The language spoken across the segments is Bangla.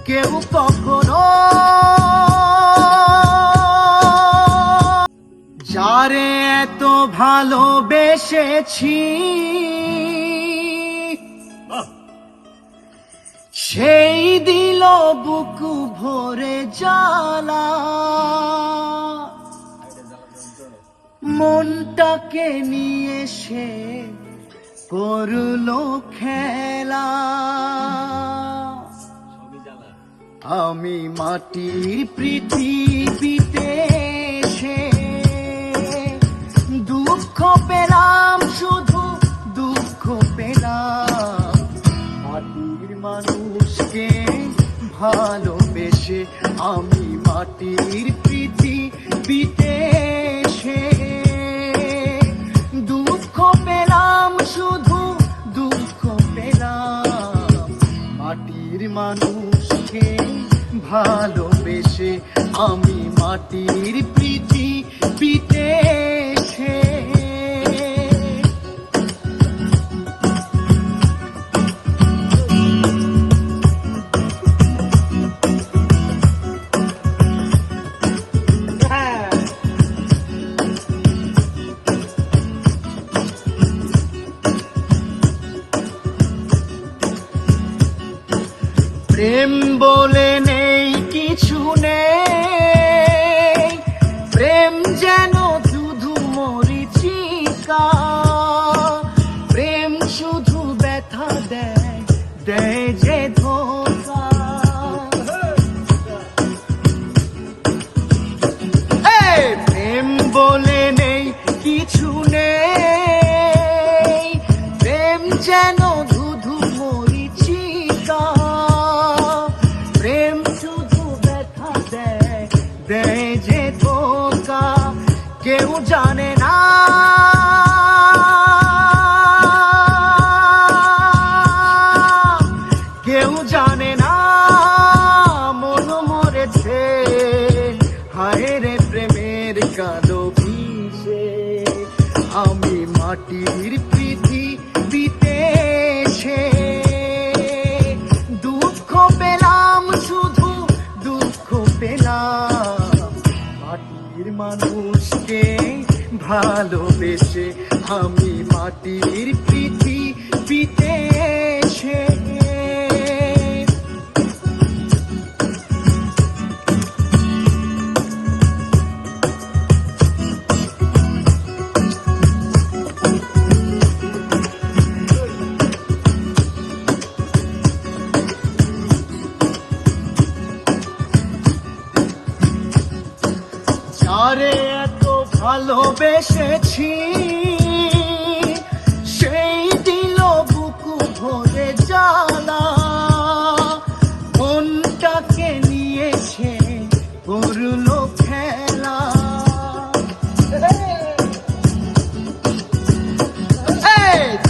কেউ কখনো যারে এত ভালোবেসেছি সেই দিল বুকু ভরে জ্বালা, মনটাকে নিয়ে সে করলো খেলা। আমি মাটির পৃথিবীতে সে দুঃখ পেলাম, শুধু দুঃখ পেলাম। মাটির মানুষকে ভালোবেসে আমি মাটির পৃথিবীতে সে দুঃখ পেলাম, শুধু দুঃখ পেলাম। মাটির মানুষকে ভালোবেসে আমি মাটির পৃথিবীতে সে প্রেম বলে নেই কিছু নেই, প্রেম যেন শুধু মরিচিকা। প্রেম শুধু ব্যথা দেয়, দেয় যে ধোঁকা। প্রেম বলে নেই কিছু নেই, প্রেম যেন শুধু মরিচিকা। প্রেম শুধু ব্যথা দেয়, দেয় যে ধোঁকা। কেউ জানে না কেউ জানে না মন মরেছে, হায় রে প্রেমের কালো বিষে। আমি মাটির পৃথিবীতে সে দুঃখ পেলাম, শুধু দুঃখ পেলাম। মাটির মানুষকে ভালোবেসে আমি মাটির পৃথিবীতে সে যারে এত ভালোবেসেছি সেই দিল বুকু ভরে জ্বালা, মনটাকে নিয়ে সে করলো খেলা।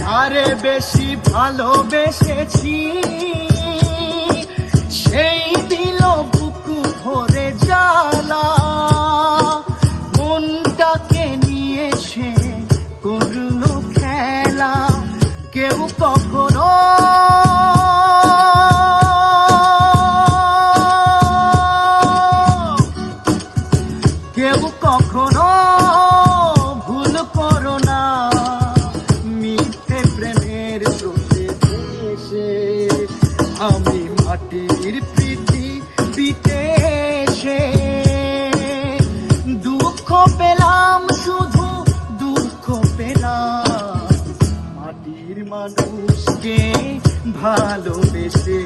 যারে বেশি ভালোবেসেছি সেই দিল বুকু ভরে জ্বালা, মনটাকে নিয়ে সে করলো খেলা। কেউ কখনো কেউ কখনো ভুল করো না, মিথ্যে প্রেমের স্রোতে ভেসে আমি মাটির পৃথিবীতে সে দুঃখ পেলাম, শুধু দুঃখ পেলাম। মাটির মানুষকে ভালোবেসে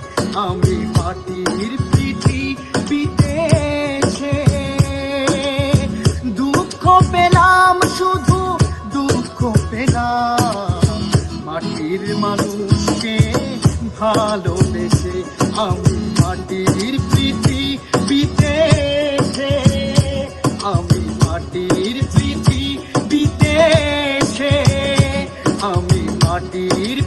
আমি মাটির পৃথিবীতে সে দুঃখ পেলাম, শুধু দুঃখ পেলাম। মাটির মানুষকে ভালোবেসে আমি মাটির পৃথিবীতে সে আমি মাটির পৃথিবীতে সে আমি মাটির